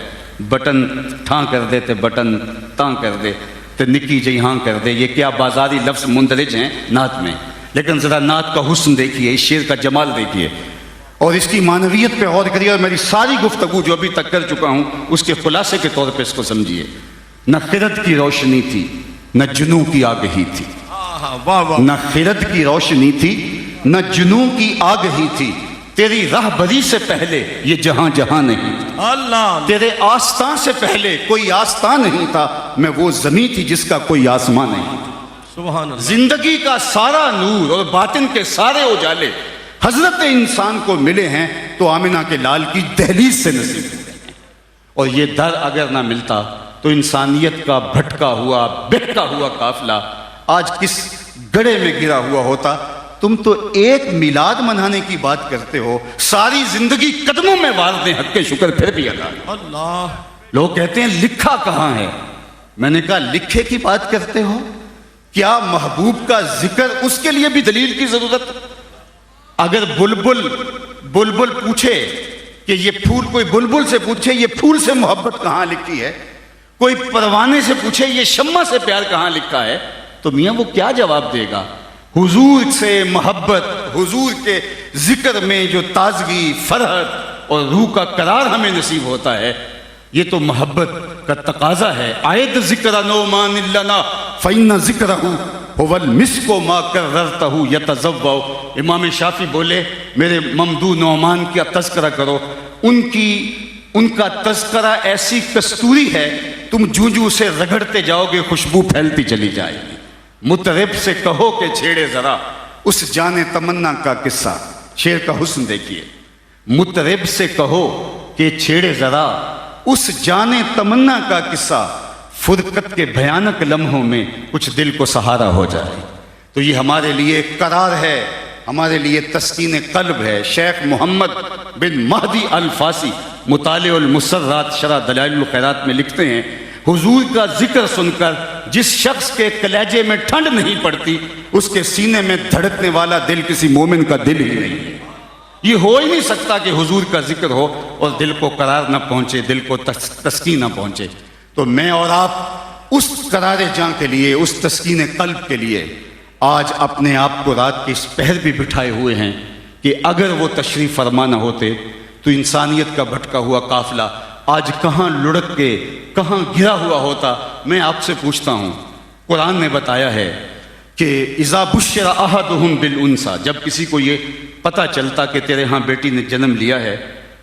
بٹن ٹھاں کر دے تے بٹن تاں کر دے تے نکی جی ہاں کر دے، یہ کیا بازاری لفظ مندرج ہیں نعت میں، لیکن ذرا نعت کا حسن دیکھیے، اس شعر کا جمال دیکھیے اور اس کی معنویت پہ غور کریے، اور میری ساری گفتگو جو ابھی تک کر چکا ہوں اس کے خلاصے کے طور پہ اس کو سمجھیے۔ نہ خرد کی روشنی تھی نہ جنوں کی آگہی تھی، نہ خرد کی روشنی تھی نہ جنوں کی آگہی تھی، تیری راہبری سے پہلے یہ جہاں جہاں نہیں تھا، اللہ تیرے آستان سے پہلے کوئی آستان نہیں تھا، میں وہ زمین تھی جس کا کوئی آسمان نہیں تھا۔ سبحان اللہ. زندگی کا سارا نور اور باطن کے سارے اجالے حضرت انسان کو ملے ہیں تو آمنہ کے لال کی دہلیز سے نصیب ہوئے ہیں. اور یہ در اگر نہ ملتا تو انسانیت کا بھٹکا ہوا بہکا ہوا قافلہ آج کس گڑھے میں گرا ہوا ہوتا. تم تو ایک میلاد منانے کی بات کرتے ہو، ساری زندگی قدموں میں وار دیں حق کے شکر پھر بھی ادا نہیں. اللہ. لوگ کہتے ہیں لکھا کہاں ہے؟ میں نے کہا لکھے کی بات کرتے ہو؟ کیا محبوب کا ذکر اس کے لیے بھی دلیل کی ضرورت؟ اگر بلبل پوچھے کہ یہ پھول، کوئی بلبل سے پوچھے یہ پھول سے محبت کہاں لکھی ہے، کوئی پروانے سے پوچھے یہ شمع سے پیار کہاں لکھا ہے، تو میاں وہ کیا جواب دے گا؟ حضور سے محبت، حضور کے ذکر میں جو تازگی، فرحت اور روح کا قرار ہمیں نصیب ہوتا ہے، یہ تو محبت کا تقاضا ہے. عید ذکر نعمان لنا فإن ذکرہ هو المسک ما کررتہ یتضوع. امام شافعی بولے میرے ممدوح نعمان کا تذکرہ کرو، ان کا تذکرہ ایسی کستوری ہے تم جوں سے رگڑتے جاؤ گے خوشبو پھیلتی چلی جائے گی. مطرب سے کہو کہ چھیڑے ذرا اس جان تمنا کا قصہ. شعر کا حسن دیکھیے. مطرب سے کہو کہ چھیڑے ذرا اس جان تمنا کا قصہ، فرقت کے بھیانک لمحوں میں کچھ دل کو سہارا ہو جائے. تو یہ ہمارے لیے قرار ہے، ہمارے لیے تسکین قلب ہے. شیخ محمد بن مہدی الفاسی مطالع المسرات شرح دلائل الخیرات میں لکھتے ہیں حضور کا ذکر سن کر جس شخص کے کلیجے میں ٹھنڈ نہیں پڑتی اس کے سینے میں دھڑکنے والا دل کسی مومن کا دل ہی نہیں ہے. یہ ہو ہی نہیں سکتا کہ حضور کا ذکر ہو اور دل کو قرار نہ پہنچے، دل کو تسکین نہ پہنچے. تو میں اور آپ اس قرار جاں کے لیے، اس تسکین قلب کے لیے آج اپنے آپ کو رات کے اس پہر بھی بٹھائے ہوئے ہیں کہ اگر وہ تشریف فرما نہ ہوتے تو انسانیت کا بھٹکا ہوا قافلہ آج کہاں لڑک کے کہاں گرا ہوا ہوتا. میں آپ سے پوچھتا ہوں، قرآن نے بتایا ہے کہ اذا بشر احدہم بالانثی، جب کسی کو یہ پتہ چلتا کہ تیرے ہاں بیٹی نے جنم لیا ہے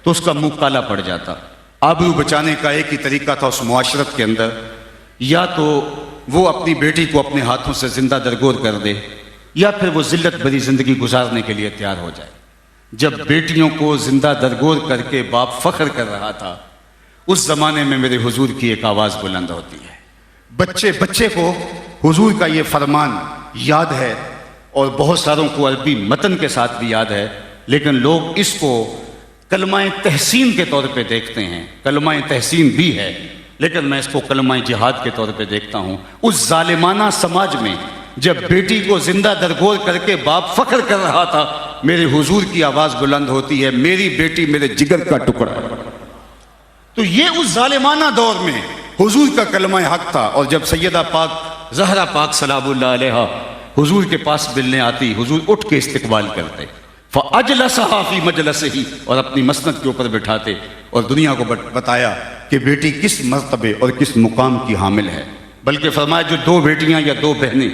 تو اس کا منہ کالا پڑ جاتا. آبرو بچانے کا ایک ہی طریقہ تھا اس معاشرت کے اندر، یا تو وہ اپنی بیٹی کو اپنے ہاتھوں سے زندہ درگور کر دے یا پھر وہ ذلت بھری زندگی گزارنے کے لیے تیار ہو جائے. جب بیٹیوں کو زندہ درگور کر کے باپ فخر کر رہا تھا اس زمانے میں میرے حضور کی ایک آواز بلند ہوتی ہے. بچے کو حضور کا یہ فرمان یاد ہے اور بہت ساروں کو عربی متن کے ساتھ بھی یاد ہے، لیکن لوگ اس کو کلمہ تحسین کے طور پہ دیکھتے ہیں. کلمہ تحسین بھی ہے لیکن میں اس کو کلمہ جہاد کے طور پہ دیکھتا ہوں. اس ظالمانہ سماج میں جب بیٹی کو زندہ درگور کر کے باپ فخر کر رہا تھا میرے حضور کی آواز بلند ہوتی ہے، میری بیٹی میرے جگر کا ٹکڑا ہے. تو یہ اس ظالمانہ دور میں حضور کا کلمہ حق تھا. اور جب سیدہ پاک زہرا پاک سلام اللہ علیہا حضور کے پاس ملنے آتی، حضور اٹھ کے استقبال کرتے، فَأَجْلَسَهَا فِي مَجْلَسِهِ، اور اپنی مسند کے اوپر بٹھاتے اور دنیا کو بتایا کہ بیٹی کس مرتبے اور کس مقام کی حامل ہے. بلکہ فرمایا جو دو بیٹیاں یا دو بہنیں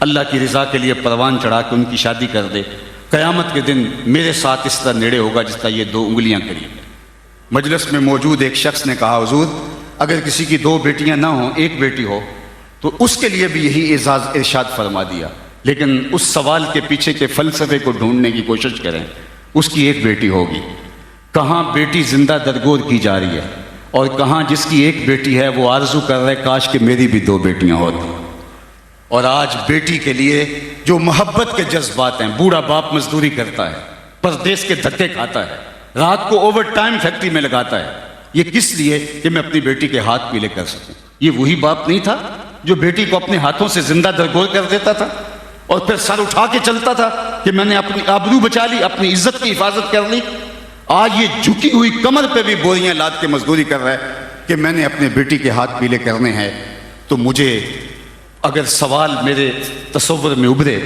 اللہ کی رضا کے لیے پروان چڑھا کے ان کی شادی کر دے، قیامت کے دن میرے ساتھ اس طرح نیڑے ہوگا جس طرح یہ دو انگلیاں قریب ہیں. مجلس میں موجود ایک شخص نے کہا حضور اگر کسی کی دو بیٹیاں نہ ہوں ایک بیٹی ہو تو اس کے لیے بھی یہی اعزاز ارشاد فرما دیا، لیکن اس سوال کے پیچھے کے فلسفے کو ڈھونڈنے کی کوشش کریں. اس کی ایک بیٹی ہوگی. کہاں بیٹی زندہ درگور کی جا رہی ہے اور کہاں جس کی ایک بیٹی ہے وہ آرزو کر رہے کاش کہ میری بھی دو بیٹیاں ہوتی. اور آج بیٹی کے لیے جو محبت کے جذبات ہیں، بوڑھا باپ مزدوری کرتا ہے، پردیس کے دھکے کھاتا ہے، رات کو اوور ٹائم فیکٹری میں لگاتا ہے، یہ کس لیے کہ میں اپنی بیٹی کے ہاتھ پیلے کر سکوں. یہ وہی باپ نہیں تھا جو بیٹی کو اپنے ہاتھوں سے زندہ درگور کر دیتا تھا اور پھر سر اٹھا کے چلتا تھا کہ میں نے اپنی آبرو بچا لی، اپنی عزت کی حفاظت کر لی. آج یہ جھکی ہوئی کمر پہ بھی بوریاں لاد کے مزدوری کر رہا ہے کہ میں نے اپنے بیٹی کے ہاتھ پیلے کرنے ہیں. تو مجھے اگر سوال میرے تصور میں ابھرے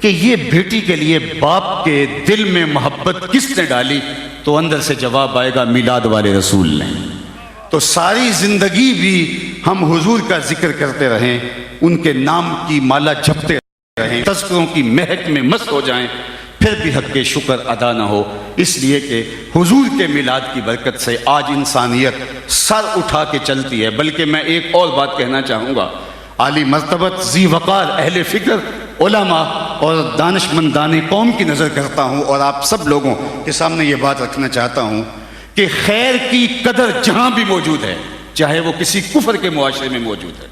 کہ یہ بیٹی کے لیے باپ کے دل میں محبت کس نے ڈالی تو اندر سے جواب آئے گا میلاد والے رسول نے. تو ساری زندگی بھی ہم حضور کا ذکر کرتے رہیں، ان کے نام کی مالا جپتے رہیں، تذکروں کی مہک میں مست ہو جائیں، پھر بھی حق شکر ادا نہ ہو. اس لیے کہ حضور کے میلاد کی برکت سے آج انسانیت سر اٹھا کے چلتی ہے. بلکہ میں ایک اور بات کہنا چاہوں گا، عالی مرتبت ذی وقار اہل فکر علماء اور دانشمندان قوم کی نظر کرتا ہوں، اور آپ سب لوگوں کے سامنے یہ بات رکھنا چاہتا ہوں کہ خیر کی قدر جہاں بھی موجود ہے، چاہے وہ کسی کفر کے معاشرے میں موجود ہے۔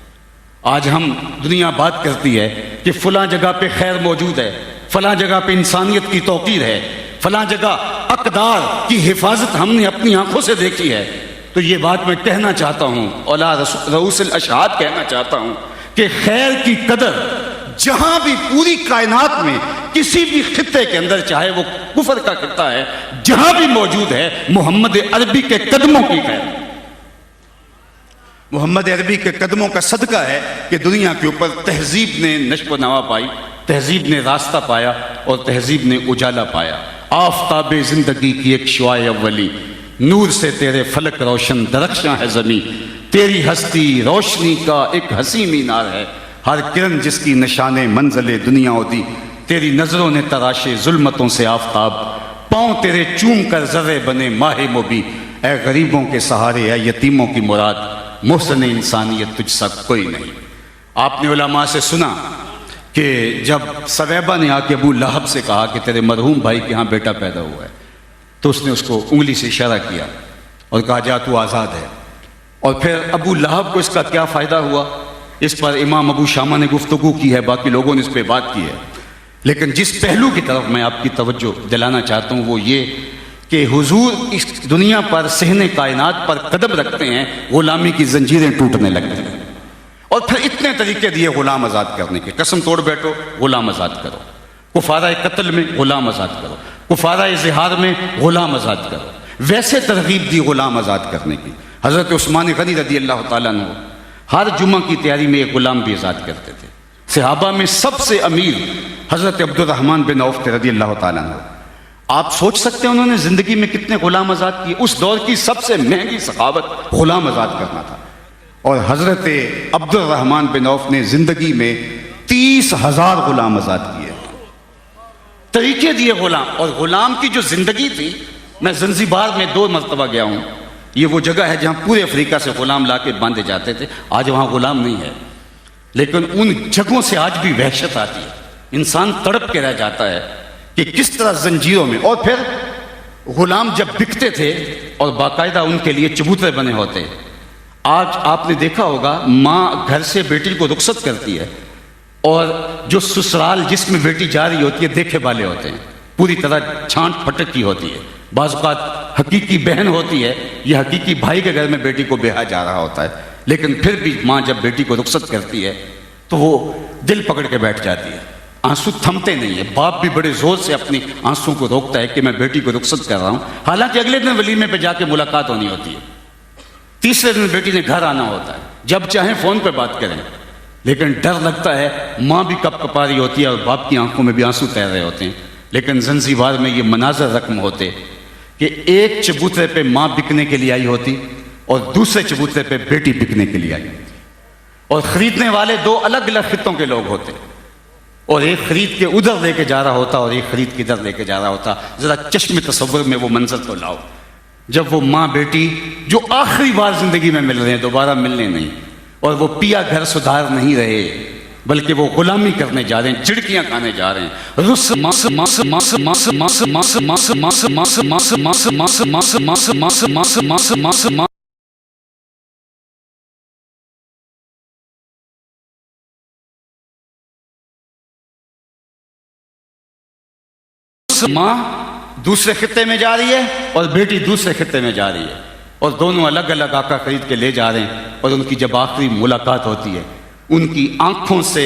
آج ہم دنیا بات کرتی ہے کہ فلاں جگہ پہ خیر موجود ہے، فلاں جگہ پہ انسانیت کی توقیر ہے، فلاں جگہ اقدار کی حفاظت ہم نے اپنی آنکھوں سے دیکھی ہے، تو یہ بات میں کہنا چاہتا ہوں، اولا رؤوس الاشہاد کہنا چاہتا ہوں کہ خیر کی قدر جہاں بھی پوری کائنات میں کسی بھی خطے کے اندر، چاہے وہ کفر کا خطہ ہے، جہاں بھی موجود ہے، محمد عربی کے قدموں کی خیر، محمد عربی کے قدموں کا صدقہ ہے کہ دنیا کے اوپر تہذیب نے نشو و نما پائی، تہذیب نے راستہ پایا اور تہذیب نے اجالا پایا۔ آفتاب زندگی کی ایک شعاع اولی، نور سے تیرے فلک روشن درخشاں ہے زمیں، تیری ہستی روشنی کا ایک حسین مینار ہے، ہر کرن جس کی نشان منزل دنیا اودی، تیری نظروں نے تراشے ظلمتوں سے آفتاب، پاؤں تیرے چوم کر ذرے بنے ماہ مبی، اے غریبوں کے سہارے اے یتیموں کی مراد، محسن انسانیت تجھ سا کوئی نہیں۔ آپ نے علماء سے سنا کہ جب سویبہ نے آ کے ابو لہب سے کہا کہ تیرے مرحوم بھائی کے ہاں بیٹا پیدا ہوا ہے، تو اس نے اس کو انگلی سے اشارہ کیا اور کہا جا تو آزاد ہے۔ اور پھر ابو لہب کو اس کا کیا فائدہ ہوا، اس پر امام ابو شامہ نے گفتگو کی ہے، باقی لوگوں نے اس پہ بات کی ہے، لیکن جس پہلو کی طرف میں آپ کی توجہ دلانا چاہتا ہوں وہ یہ کہ حضور اس دنیا پر صحن کائنات پر قدم رکھتے ہیں، غلامی کی زنجیریں ٹوٹنے لگتی ہیں، اور پھر اتنے طریقے دیے غلام آزاد کرنے کے، قسم توڑ بیٹھو غلام آزاد کرو، کفارہ قتل میں غلام آزاد کرو، کفارہ اظہار میں غلام آزاد کرو، ویسے ترغیب دی غلام آزاد کرنے کی۔ حضرت عثمان غنی رضی اللہ تعالیٰ عنہ ہر جمعہ کی تیاری میں ایک غلام بھی آزاد کرتے تھے۔ صحابہ میں سب سے امیر حضرت عبد الرحمن بن عوف رضی اللہ تعالیٰ عنہ، آپ سوچ سکتے ہیں انہوں نے زندگی میں کتنے غلام آزاد کیے۔ اس دور کی سب سے مہنگی سخاوت غلام آزاد کرنا تھا، اور حضرت عبد الرحمن بن عوف نے زندگی میں 30,000 غلام آزاد کیے، طریقے دیے غلام۔ اور غلام کی جو زندگی تھی، میں زنزیبار میں 2 مرتبہ گیا ہوں، یہ وہ جگہ ہے جہاں پورے افریقہ سے غلام لا کے باندھے جاتے تھے، آج وہاں غلام نہیں ہے، لیکن ان جگہوں سے آج بھی وحشت آتی ہے، انسان تڑپ کے رہ جاتا ہے کہ کس طرح زنجیروں میں۔ اور پھر غلام جب بکتے تھے اور باقاعدہ ان کے لیے چبوترے بنے ہوتے، آج آپ نے دیکھا ہوگا ماں گھر سے بیٹی کو رخصت کرتی ہے، اور جو سسرال جس میں بیٹی جا رہی ہوتی ہے دیکھے والے ہوتے ہیں، پوری طرح چھانٹ پھٹک کی ہوتی ہے، بعض اوقات حقیقی بہن ہوتی ہے یا حقیقی بھائی کے گھر میں بیٹی کو بیاہا جا رہا ہوتا ہے، لیکن پھر بھی ماں جب بیٹی کو رخصت کرتی ہے تو وہ دل پکڑ کے بیٹھ جاتی ہے، آنسو تھمتے نہیں ہیں۔ باپ بھی بڑے زور سے اپنی آنسو کو روکتا ہے کہ میں بیٹی کو رخصت کر رہا ہوں، حالانکہ اگلے دن ولیمے پہ جا کے ملاقات ہونی ہوتی ہے، تیسرے دن بیٹی نے گھر آنا ہوتا ہے، جب چاہیں فون پہ بات کریں، لیکن ڈر لگتا ہے، ماں بھی کپ کپا رہی ہوتی ہے اور باپ کی آنکھوں میں بھی آنسو تیر رہے ہوتے ہیں۔ لیکن زنزیبار میں یہ مناظر رقم ہوتے کہ ایک چبوترے پہ ماں بکنے کے لیے آئی ہوتی اور دوسرے چبوترے پہ بیٹی بکنے کے لیے آئی ہوتی، اور خریدنے والے 2 الگ الگ خطوں کے لوگ ہوتے، اور ایک خرید کے ادھر لے کے جا رہا ہوتا اور ایک خرید کے ادھر لے کے جا رہا ہوتا۔ ذرا چشم تصور میں وہ منظر تو لاؤ، جب وہ ماں بیٹی جو آخری بار زندگی میں مل رہے ہیں، دوبارہ ملنے نہیں، اور وہ پیا گھر سدھار نہیں رہے بلکہ وہ غلامی کرنے جا رہے ہیں، چڑکیاں کھانے جا رہے ہیں، ماں دوسرے خطے میں جا رہی ہے اور بیٹی دوسرے خطے میں جا رہی ہے، اور دونوں الگ الگ آقا خرید کے لے جا رہے ہیں، اور ان کی جب آخری ملاقات ہوتی ہے، ان کی آنکھوں سے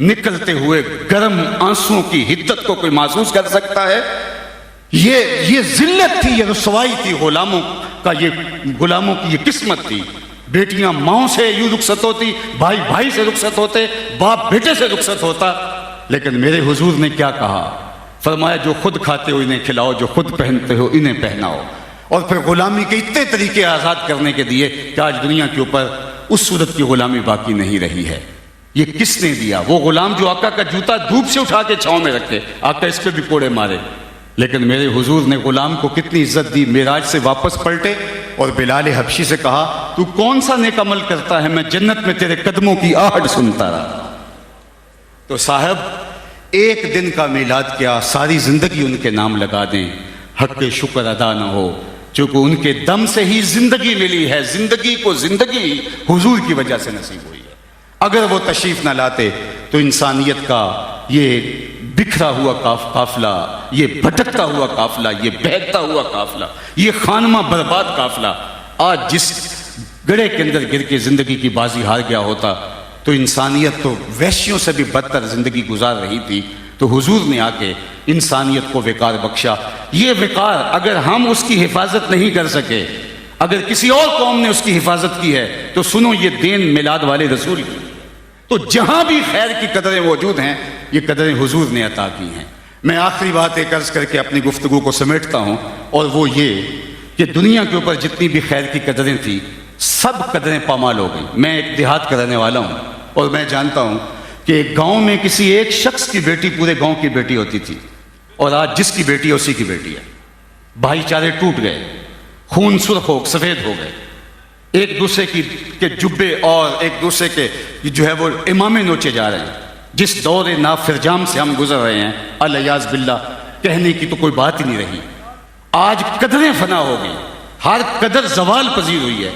نکلتے ہوئے گرم آنسوؤں کی حدت کو کوئی محسوس کر سکتا ہے؟ یہ ذلت تھی، یہ رسوائی تھی غلاموں کا، یہ غلاموں کی یہ قسمت تھی۔ بیٹیاں ماؤں سے یوں رخصت ہوتی، بھائی بھائی سے رخصت ہوتے، باپ بیٹے سے رخصت ہوتا، لیکن میرے حضور نے کیا کہا؟ فرمایا جو خود کھاتے ہو انہیں کھلاؤ، جو خود پہنتے ہو انہیں پہناؤ۔ اور پھر غلامی کے اتنے طریقے آزاد کرنے کے دیے کہ آج دنیا کے اوپر اس صورت کی غلامی باقی نہیں رہی ہے۔ یہ کس نے دیا؟ وہ غلام جو آقا کا جوتا دھوپ سے اٹھا کے چھاؤں میں رکھے، آقا اس پہ بھی کوڑے مارے، لیکن میرے حضور نے غلام کو کتنی عزت دی۔ معراج سے واپس پلٹے اور بلال حبشی سے کہا تو کون سا نیک عمل کرتا ہے، میں جنت میں تیرے قدموں کی آہٹ سنتا رہا۔ تو صاحب ایک دن کا میلاد کیا، ساری زندگی ان کے نام لگا دیں، حق کے شکر ادا نہ ہو، چونکہ ان کے دم سے ہی زندگی ملی ہے، زندگی کو زندگی حضور کی وجہ سے نصیب ہوئی ہے۔ اگر وہ تشریف نہ لاتے تو انسانیت کا یہ بکھرا ہوا قافلہ، یہ بھٹکتا ہوا قافلہ، یہ بہکتا ہوا قافلہ، یہ خانمہ برباد قافلہ آج جس گڑھے کے اندر گر کے زندگی کی بازی ہار گیا ہوتا تو انسانیت تو وحشیوں سے بھی بدتر زندگی گزار رہی تھی۔ تو حضور نے آ کے انسانیت کو وقار بخشا۔ یہ وقار اگر ہم اس کی حفاظت نہیں کر سکے، اگر کسی اور قوم نے اس کی حفاظت کی ہے تو سنو یہ دین میلاد والے رسول کی۔ تو جہاں بھی خیر کی قدریں موجود ہیں یہ قدریں حضور نے عطا کی ہیں۔ میں آخری بات ایک عرض کر کے اپنی گفتگو کو سمیٹتا ہوں، اور وہ یہ کہ دنیا کے اوپر جتنی بھی خیر کی قدریں تھیں سب قدریں پامال ہو گئیں۔ میں ایک دیہات کا رہنے والا ہوں اور میں جانتا ہوں کہ گاؤں میں کسی ایک شخص کی بیٹی پورے گاؤں کی بیٹی ہوتی تھی، اور آج جس کی بیٹی ہے اسی کی بیٹی ہے۔ بھائی چارے ٹوٹ گئے، خون سرخ ہو سفید ہو گئے، ایک دوسرے کے جبے اور ایک دوسرے کے جو ہے وہ امامے نوچے جا رہے ہیں۔ جس دور نافرجام سے ہم گزر رہے ہیں الیاذ باللہ کہنے کی تو کوئی بات ہی نہیں رہی۔ آج قدریں فنا ہو گئی، ہر قدر زوال پذیر ہوئی ہے،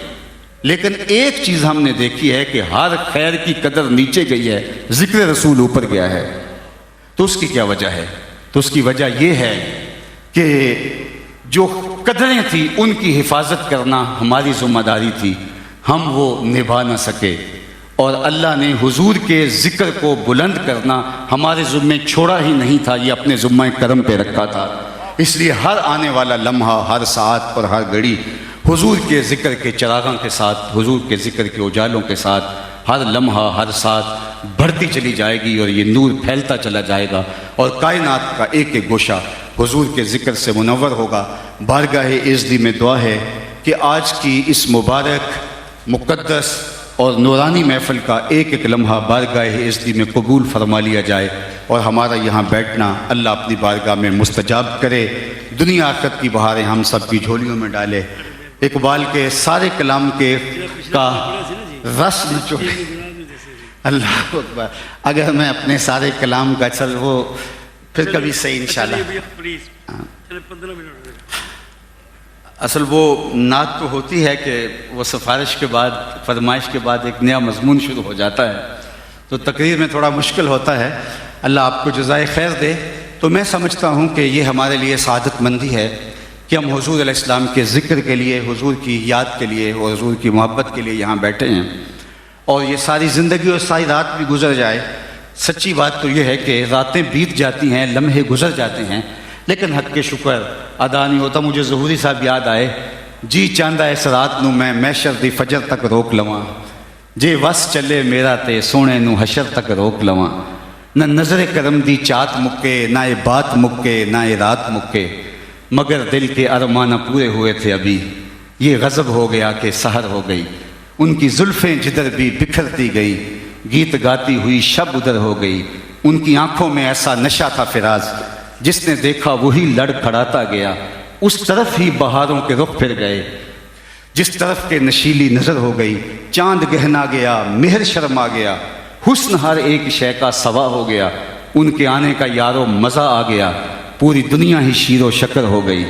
لیکن ایک چیز ہم نے دیکھی ہے کہ ہر خیر کی قدر نیچے گئی ہے، ذکر رسول اوپر گیا ہے۔ تو اس کی کیا وجہ ہے؟ تو اس کی وجہ یہ ہے کہ جو قدریں تھیں ان کی حفاظت کرنا ہماری ذمہ داری تھی، ہم وہ نبھا نہ سکے، اور اللہ نے حضور کے ذکر کو بلند کرنا ہمارے ذمے چھوڑا ہی نہیں تھا، یہ اپنے ذمہ کرم پہ رکھا تھا۔ اس لیے ہر آنے والا لمحہ، ہر ساعت اور ہر گھڑی حضور کے ذکر کے چراغاں کے ساتھ، حضور کے ذکر کے اجالوں کے ساتھ ہر لمحہ ہر ساتھ بڑھتی چلی جائے گی، اور یہ نور پھیلتا چلا جائے گا، اور کائنات کا ایک ایک گوشہ حضور کے ذکر سے منور ہوگا۔ بارگاہ اعزدی میں دعا ہے کہ آج کی اس مبارک، مقدس اور نورانی محفل کا ایک ایک لمحہ بارگاہ اعزدی میں قبول فرما لیا جائے، اور ہمارا یہاں بیٹھنا اللہ اپنی بارگاہ میں مستجاب کرے، دنیا آخرت کی بہاریں ہم سب کی جھولیوں میں ڈالے، اقبال کے سارے کلام کا رس نچوڑے۔ اللہ اکبر، اگر میں اپنے سارے کلام کا چل وہ پھر کبھی صحیح انشاءاللہ۔ اصل وہ نعت تو ہوتی ہے کہ وہ سفارش کے بعد، فرمائش کے بعد ایک نیا مضمون شروع ہو جاتا ہے، تو تقریر میں تھوڑا مشکل ہوتا ہے۔ اللہ آپ کو جزائے خیر دے۔ تو میں سمجھتا ہوں کہ یہ ہمارے لیے سعادت مندی ہے کہ ہم حضور علیہ السلام کے ذکر کے لیے، حضور کی یاد کے لیے اور حضور کی محبت کے لیے یہاں بیٹھے ہیں، اور یہ ساری زندگی اور ساری رات بھی گزر جائے۔ سچی بات تو یہ ہے کہ راتیں بیت جاتی ہیں، لمحے گزر جاتے ہیں، لیکن حق کے شکر ادا نہیں ہوتا۔ مجھے ظہوری صاحب یاد آئے، جی چاندہ اس رات نو میں محشر دی فجر تک روک لواں، جے وس چلے میرا تے سونے نو حشر تک روک لواں، نہ نظر کرم دی چات مکے، نہ اے بات مکے، نہ اے رات مکے، مگر دل کے ارمان پورے ہوئے تھے ابھی، یہ غضب ہو گیا کہ سحر ہو گئی، ان کی زلفیں جدھر بھی بکھرتی گئی، گیت گاتی ہوئی شب ادھر ہو گئی، ان کی آنکھوں میں ایسا نشہ تھا فراز، جس نے دیکھا وہی لڑ کھڑاتا گیا، اس طرف ہی بہاروں کے رخ پھر گئے، جس طرف کے نشیلی نظر ہو گئی، چاند گہنا گیا، مہر شرما گیا، حسن ہر ایک شے کا سوا ہو گیا، ان کے آنے کا یارو مزہ آ گیا، پوری دنیا ہی شیر و شکر ہو گئی،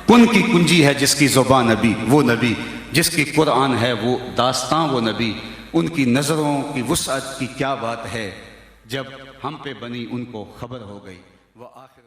کن کی کنجی ہے جس کی زبان نبی، وہ نبی جس کی قرآن ہے وہ داستان، وہ نبی، ان کی نظروں کی وسعت کی کیا بات ہے، جب ہم پہ بنی ان کو خبر ہو گئی۔ وہ آخر